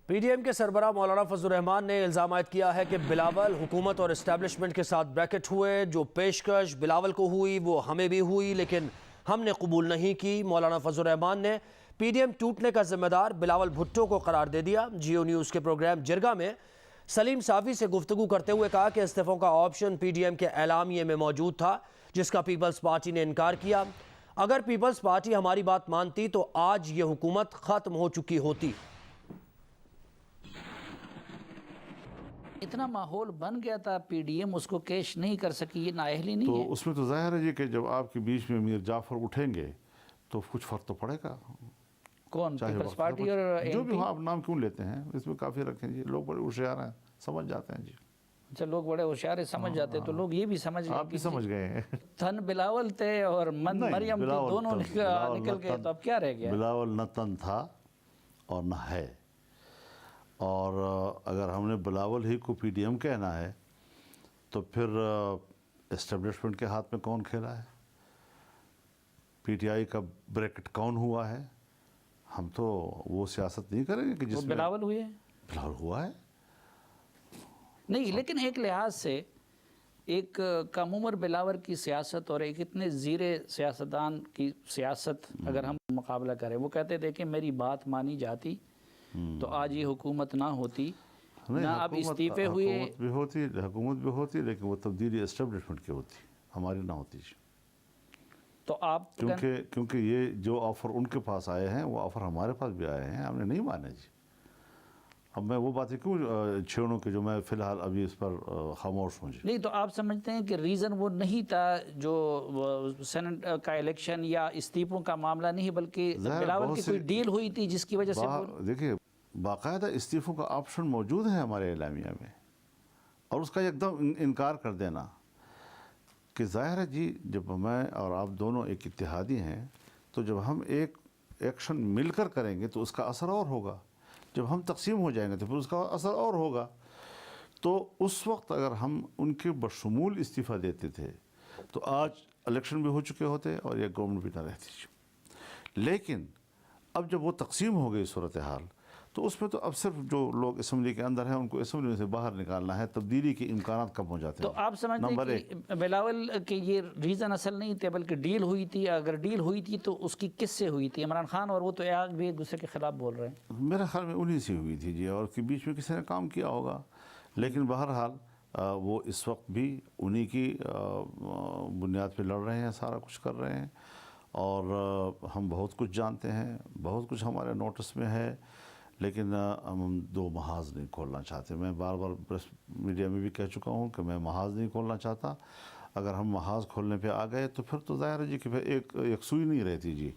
P D M کے سربراہ مولانا فضل الرحمان نے الزام عائد کیا ہے کہ بلاول حکومت اور اسٹیبلشمنٹ کے ساتھ بریکٹ ہوئے. جو پیشکش بلاول کو ہوئی وہ ہمیں بھی ہوئی لیکن ہم نے قبول نہیں کی. مولانا فضل الرحمان نے پی ڈی ایم ٹوٹنے کا ذمہ دار بلاول بھٹو کو قرار دے دیا. جیو نیوز کے پروگرام جرگہ میں سلیم صافی سے گفتگو کرتے ہوئے کہا کہ استعفوں کا آپشن پی ڈی ایم کے اعلامیے میں موجود تھا جس کا پیپلز پارٹی نے انکار کیا. اگر پیپلز پارٹی ہماری بات مانتی تو آج یہ حکومت ختم ہو چکی ہوتی. اتنا ماحول بن گیا تھا پی ڈی ایم اس کو کیش نہیں کر سکی. یہ نااہلی نہیں ہے. تو اس میں تو ظاہر ہے جی کہ جب آپ کے بیچ میں میر جعفر اٹھیں گے تو کچھ فرق تو پڑے گا. کون؟ چاہے پیپلز پارٹی اور جو بھی آپ نام کیوں لیتے ہیں اس میں کافی رکھیں جی. لوگ بڑے ہوشیار ہیں, سمجھ جاتے ہیں جی. اچھا, لوگ بڑے ہوشیار ہیں, سمجھ جاتے تو لوگ یہ بھی سمجھ گئے. آپ بھی سمجھ گئے ہیں. تن بلاول تھے اور من مریم تھی, دونوں نکل گئے تو اب کیا رہ گیا؟ بلاول نہ تن تھا اور نہ ہے. اور اگر ہم نے بلاول ہی کو پی ڈی ایم کہنا ہے تو پھر اسٹیبلشمنٹ کے ہاتھ میں کون کھیلا ہے؟ پی ٹی آئی کا بریکٹ کون ہوا ہے؟ ہم تو وہ سیاست نہیں کریں گے کہ جس میں بلاول ہوئے. بلاول ہوا ہے. نہیں, لیکن ایک لحاظ سے ایک کم عمر بلاول کی سیاست اور ایک اتنے زیر سیاستدان کی سیاست اگر ہم مقابلہ کریں, وہ کہتے تھے کہ میری بات مانی جاتی تو آج یہ حکومت نہ ہوتی, نہ اب استعفے ہوئے. حکومت بھی ہوتی لیکن وہ تبدیلی اسٹیبلشمنٹ کی ہوتی, ہماری نہ ہوتی. تو آپ کیونکہ یہ جو آفر ان کے پاس آئے ہیں وہ آفر ہمارے پاس بھی آئے ہیں, ہم نے نہیں مانے جی. اب میں وہ باتیں کیوں چھیڑوں کہ جو میں فی الحال ابھی اس پر خاموش ہوں جی. نہیں, تو آپ سمجھتے ہیں کہ ریزن وہ نہیں تھا جو سینٹ کا الیکشن یا استعفوں کا معاملہ نہیں, بلکہ بلاول کی کوئی ڈیل ہوئی تھی جس کی وجہ سے؟ دیکھیے, باقاعدہ استعفوں کا آپشن موجود ہے ہمارے اعلامیہ میں, اور اس کا ایک دم انکار کر دینا کہ ظاہر ہے جی جب میں اور آپ دونوں ایک اتحادی ہیں تو جب ہم ایک ایکشن مل کر کریں گے تو اس کا اثر اور ہوگا. جب ہم تقسیم ہو جائیں گے تو پھر اس کا اثر اور ہوگا. تو اس وقت اگر ہم ان کے بشمول استعفیٰ دیتے تھے تو آج الیکشن بھی ہو چکے ہوتے اور یہ گورنمنٹ بھی نہ رہتی. لیکن اب جب وہ تقسیم ہو گئی صورتحال تو اس میں تو اب صرف جو لوگ اسمبلی کے اندر ہیں ان کو اسمبلی میں سے باہر نکالنا ہے. تبدیلی کے امکانات کم ہو جاتے ہیں. تو آپ سمجھتے ہیں کہ بلاول کے یہ ریزن اصل نہیں تھے بلکہ ڈیل ہوئی تھی؟ اگر ڈیل ہوئی تھی تو اس کی کس سے ہوئی تھی؟ عمران خان اور وہ تو آج بھی ایک دوسرے کے خلاف بول رہے ہیں. میرے خیال میں انہی سے ہوئی تھی جی, اور کے بیچ میں کسی نے کام کیا ہوگا. لیکن بہرحال وہ اس وقت بھی انہی کی بنیاد پہ لڑ رہے ہیں, سارا کچھ کر رہے ہیں. اور ہم بہت کچھ جانتے ہیں, بہت کچھ ہمارے نوٹس میں ہے, لیکن ہم دو محاذ نہیں کھولنا چاہتے. میں بار بار پریس میڈیا میں بھی کہہ چکا ہوں کہ میں محاذ نہیں کھولنا چاہتا. اگر ہم محاذ کھولنے پہ آ گئے تو پھر تو ظاہر ہے جی کہ پھر ایک سوئی نہیں رہتی جی.